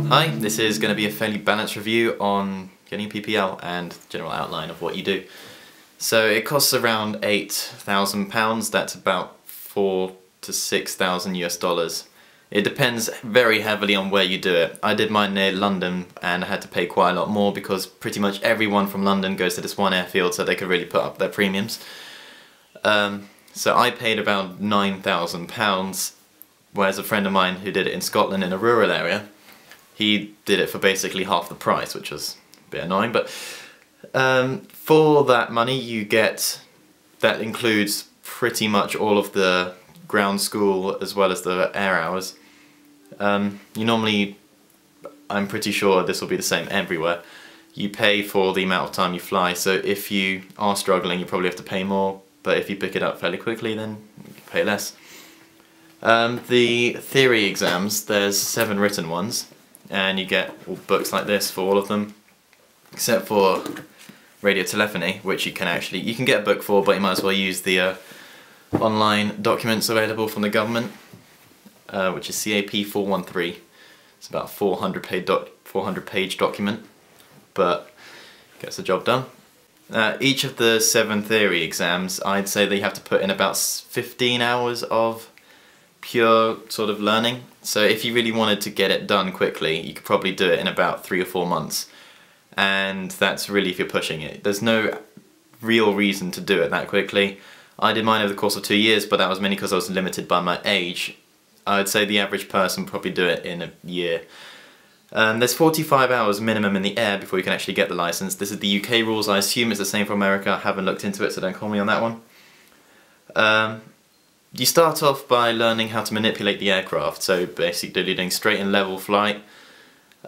Hi, this is going to be a fairly balanced review on getting PPL and general outline of what you do. So it costs around £8,000, that's about 4 to 6,000 US dollars. It depends very heavily on where you do it. I did mine near London and I had to pay quite a lot more because pretty much everyone from London goes to this one airfield so they could really put up their premiums. So I paid about £9,000, whereas a friend of mine who did it in Scotland in a rural area, he did it for basically half the price, which was a bit annoying, but for that money you get, that includes pretty much all of the ground school as well as the air hours. You normally, I'm pretty sure this will be the same everywhere, you pay for the amount of time you fly, so if you are struggling you probably have to pay more, but if you pick it up fairly quickly then you pay less. The theory exams, there's 7 written ones, and you get books like this for all of them, except for radio telephony, which you can get a book for, but you might as well use the online documents available from the government, which is CAP 413. It's about a 400 page document, but gets the job done. Each of the 7 theory exams, I'd say that you have to put in about 15 hours of pure sort of learning. So if you really wanted to get it done quickly, you could probably do it in about 3 or 4 months. And that's really if you're pushing it. There's no real reason to do it that quickly. I did mine over the course of 2 years, but that was mainly because I was limited by my age. I would say the average person would probably do it in a year. There's 45 hours minimum in the air before you can actually get the license. This is the UK rules. I assume it's the same for America. I haven't looked into it, so don't call me on that one. You start off by learning how to manipulate the aircraft, so basically doing straight and level flight,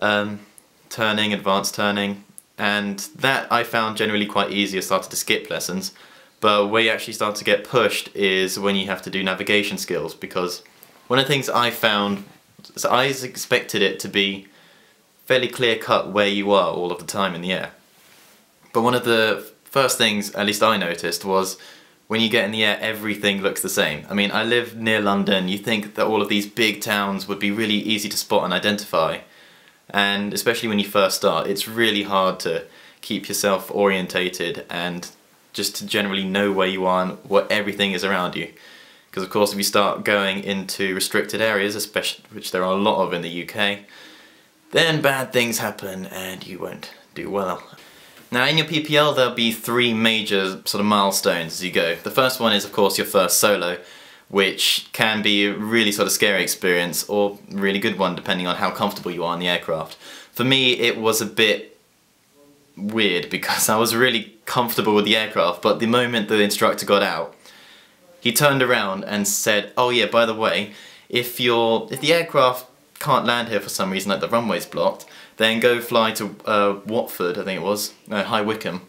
turning, advanced turning, and that I found generally quite easy. I started to skip lessons, but where you actually start to get pushed is when you have to do navigation skills, because one of the things I found, so I expected it to be fairly clear-cut where you are all of the time in the air, but one of the first things, at least I noticed, was when you get in the air, everything looks the same. I mean, I live near London, you think that all of these big towns would be really easy to spot and identify, and especially when you first start, it's really hard to keep yourself orientated and just to generally know where you are and what everything is around you. Because of course if you start going into restricted areas, especially which there are a lot of in the UK, then bad things happen and you won't do well. Now in your PPL there'll be 3 major sort of milestones as you go. The first one is of course your first solo, which can be a really sort of scary experience or a really good one depending on how comfortable you are in the aircraft. For me it was a bit weird because I was really comfortable with the aircraft, but the moment the instructor got out, he turned around and said, oh yeah, by the way, if the aircraft can't land here for some reason, like the runway's blocked, then go fly to Watford, I think it was, High Wycombe,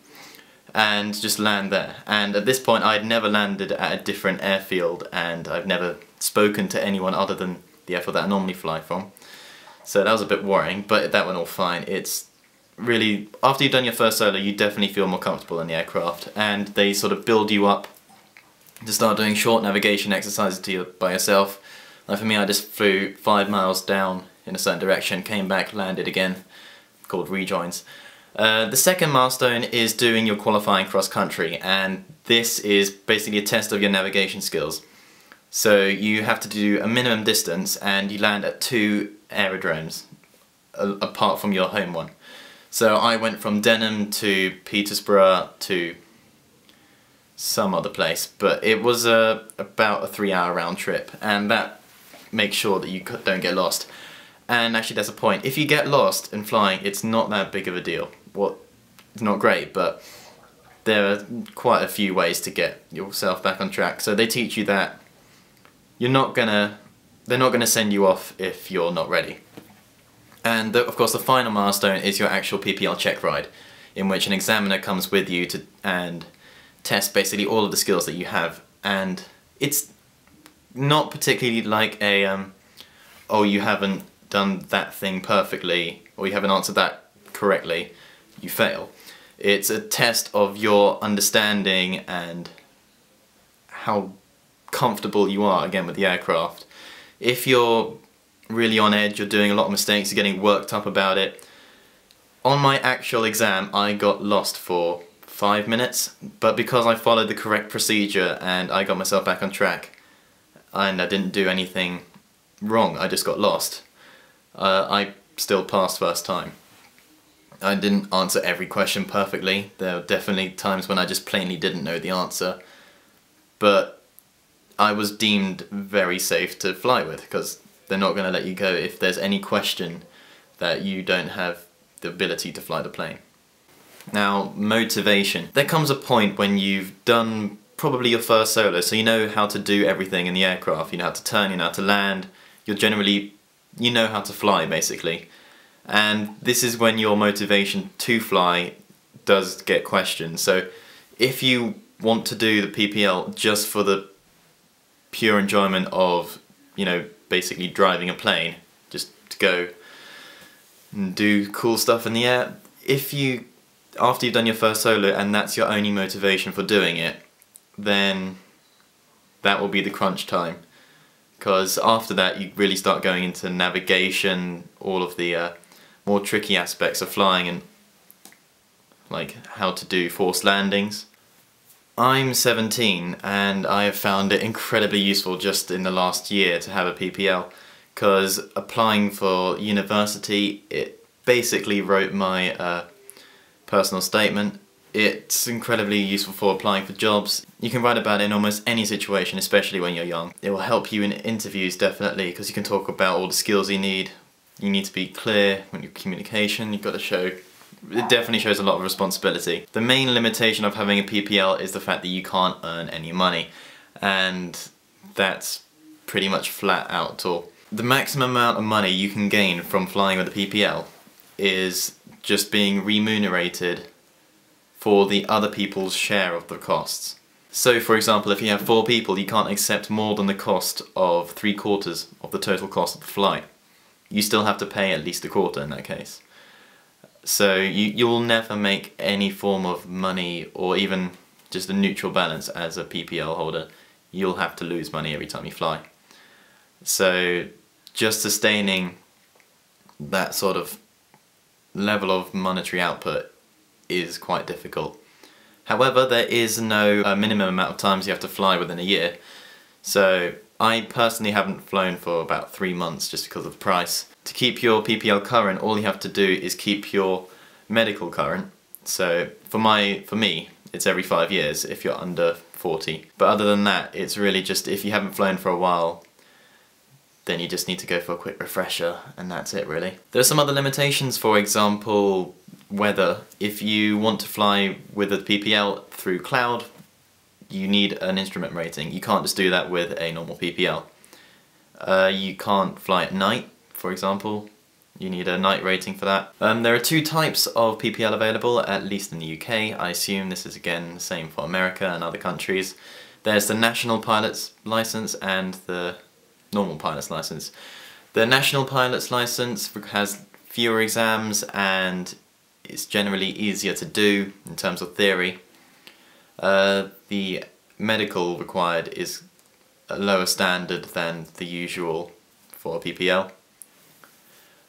and just land there. And at this point I'd never landed at a different airfield and I've never spoken to anyone other than the airfield that I normally fly from. So that was a bit worrying, but that went all fine. It's really, after you've done your first solo, you definitely feel more comfortable in the aircraft, and they sort of build you up to start doing short navigation exercises by yourself. Like for me, I just flew 5 miles down in a certain direction, came back, landed again, called rejoins. The second milestone is doing your qualifying cross-country, and this is basically a test of your navigation skills. So you have to do a minimum distance and you land at 2 aerodromes apart from your home one. So I went from Denham to Peterborough to some other place, but it was about a 3-hour round trip, and that makes sure that you don't get lost. And actually there's a point, if you get lost in flying, it's not that big of a deal. Well, it's not great, but there are quite a few ways to get yourself back on track. So they teach you that they're not gonna send you off if you're not ready. And of course the final milestone is your actual PPL check ride, in which an examiner comes with you and test basically all of the skills that you have. And it's not particularly like a oh, you haven't done that thing perfectly, or you haven't answered that correctly, you fail. It's a test of your understanding and how comfortable you are again with the aircraft. If you're really on edge, you're doing a lot of mistakes, you're getting worked up about it. On my actual exam, I got lost for 5 minutes, but because I followed the correct procedure and I got myself back on track, and I didn't do anything wrong, I just got lost, I still passed first time. I didn't answer every question perfectly. There were definitely times when I just plainly didn't know the answer, but I was deemed very safe to fly with, because they're not going to let you go if there's any question that you don't have the ability to fly the plane. Now, motivation. There comes a point when you've done probably your first solo, so you know how to do everything in the aircraft. You know how to turn, you know how to land, you know how to fly basically. And this is when your motivation to fly does get questioned. So if you want to do the PPL just for the pure enjoyment of, you know, basically driving a plane, just to go and do cool stuff in the air, after you've done your first solo and that's your only motivation for doing it, then that will be the crunch time. Because after that you really start going into navigation, all of the more tricky aspects of flying, and like how to do forced landings. I'm 17 and I have found it incredibly useful just in the last year to have a PPL, because applying for university, it basically wrote my personal statement. It's incredibly useful for applying for jobs. You can write about it in almost any situation, especially when you're young. It will help you in interviews definitely, because you can talk about all the skills you need. You need to be clear when your communication, you've got to show, it definitely shows a lot of responsibility. The main limitation of having a PPL is the fact that you can't earn any money, and that's pretty much flat out at all. The maximum amount of money you can gain from flying with a PPL is just being remunerated for the other people's share of the costs. So for example, if you have 4 people, you can't accept more than the cost of 3/4 of the total cost of the flight. You still have to pay at least 1/4 in that case. So you'll never make any form of money, or even just a neutral balance as a PPL holder. You'll have to lose money every time you fly. So just sustaining that sort of level of monetary output is quite difficult. However, there is no minimum amount of times you have to fly within a year. So I personally haven't flown for about 3 months just because of the price. To keep your PPL current, all you have to do is keep your medical current. So for me, it's every 5 years if you're under 40. But other than that, it's really just if you haven't flown for a while, then you just need to go for a quick refresher, and that's it really. There are some other limitations, for example, weather. If you want to fly with a PPL through cloud, you need an instrument rating. You can't just do that with a normal PPL. You can't fly at night, for example. You need a night rating for that. There are 2 types of PPL available, at least in the UK. I assume this is again the same for America and other countries. There's the National Pilot's License and the normal pilot's license. The national pilot's license has fewer exams and it's generally easier to do in terms of theory. The medical required is a lower standard than the usual for a PPL.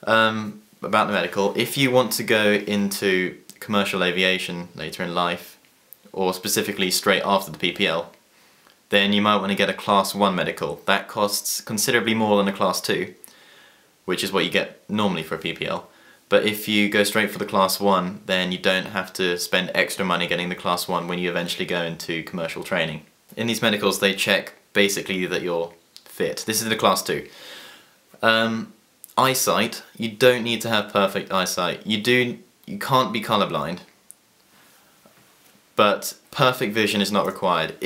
About the medical, if you want to go into commercial aviation later in life, or specifically straight after the PPL, then you might want to get a Class 1 medical. That costs considerably more than a Class 2, which is what you get normally for a PPL. But if you go straight for the Class 1, then you don't have to spend extra money getting the Class 1 when you eventually go into commercial training. In these medicals, they check basically that you're fit. This is the Class 2. Eyesight, you don't need to have perfect eyesight. You can't be colorblind, but perfect vision is not required.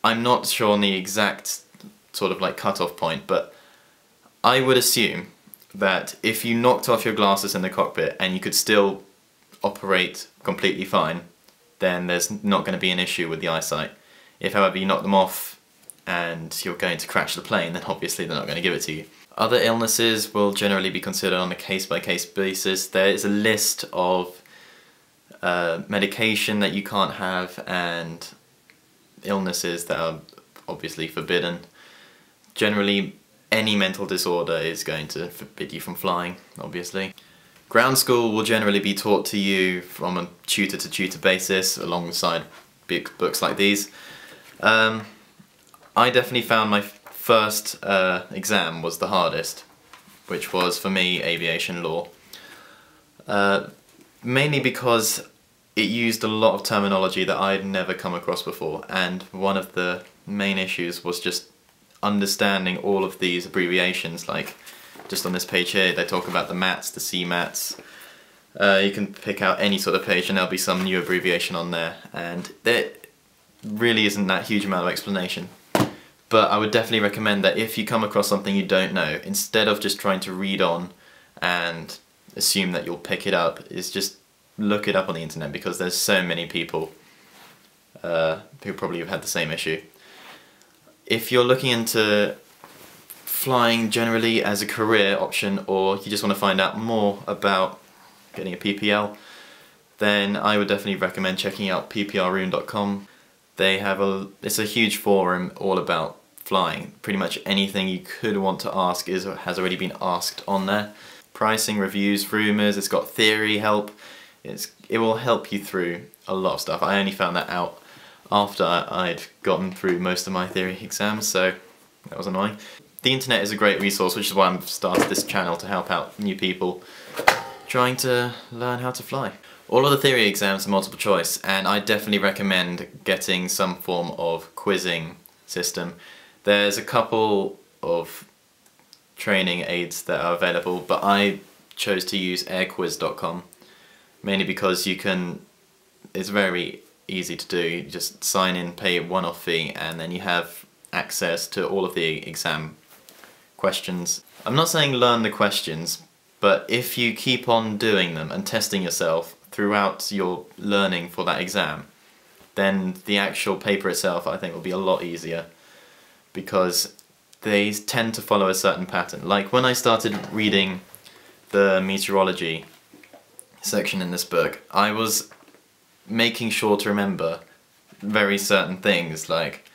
I'm not sure on the exact sort of like cut-off point, but I would assume that if you knocked off your glasses in the cockpit and you could still operate completely fine, then there's not going to be an issue with the eyesight. If however you knock them off and you're going to crash the plane, then obviously they're not going to give it to you. Other illnesses will generally be considered on a case-by-case basis. There is a list of medication that you can't have and illnesses that are obviously forbidden. generally any mental disorder is going to forbid you from flying, obviously. Ground school will generally be taught to you from a tutor to tutor basis alongside big books like these. I definitely found my first exam was the hardest, which was for me aviation law. Mainly because it used a lot of terminology that I'd never come across before, and one of the main issues was just understanding all of these abbreviations. Like just on this page here they talk about the MATs, the CMATs. You can pick out any sort of page and there'll be some new abbreviation on there, and there really isn't that huge amount of explanation. But I would definitely recommend that if you come across something you don't know, instead of just trying to read on and assume that you'll pick it up, is just look it up on the internet, because there's so many people who probably have had the same issue. If you're looking into flying generally as a career option, or you just want to find out more about getting a PPL, then I would definitely recommend checking out pplroom.com. They have it's a huge forum all about flying. Pretty much anything you could want to ask has already been asked on there. Pricing, reviews, rumours, it's got theory help. It will help you through a lot of stuff. I only found that out after I'd gotten through most of my theory exams, so that was annoying. The internet is a great resource, which is why I've started this channel, to help out new people trying to learn how to fly. All of the theory exams are multiple choice, and I definitely recommend getting some form of quizzing system. There's a couple of training aids that are available, but I chose to use airquiz.com, mainly because it's very easy to do. You just sign in, pay a one-off fee, and then you have access to all of the exam questions. I'm not saying learn the questions, but if you keep on doing them and testing yourself throughout your learning for that exam, then the actual paper itself I think will be a lot easier, because they tend to follow a certain pattern. Like when I started reading the meteorology section in this book, I was making sure to remember very certain things, like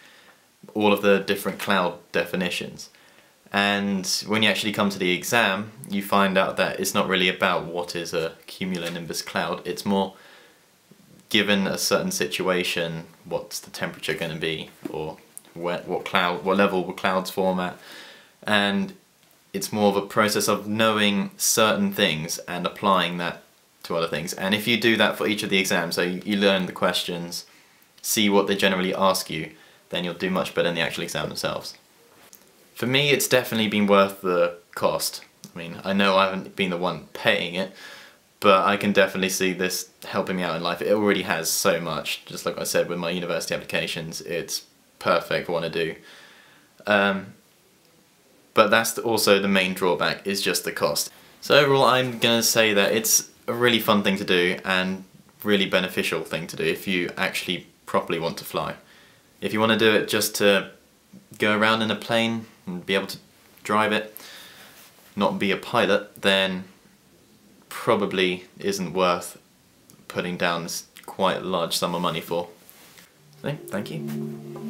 all of the different cloud definitions. And when you actually come to the exam, you find out that it's not really about what is a cumulonimbus cloud, it's more given a certain situation, what's the temperature going to be, or what level will clouds form at. And it's more of a process of knowing certain things and applying that to other things. And if you do that for each of the exams, so you learn the questions, see what they generally ask you, then you'll do much better in the actual exam themselves. For me, it's definitely been worth the cost. I mean, I know I haven't been the one paying it, but I can definitely see this helping me out in life. It already has so much. Just like I said with my university applications, it's perfect for what I do. But that's also the main drawback, is just the cost. So overall, I'm going to say that it's a really fun thing to do and really beneficial thing to do if you actually properly want to fly. If you want to do it just to go around in a plane and be able to drive it, not be a pilot, then probably isn't worth putting down this quite large sum of money for. So, thank you.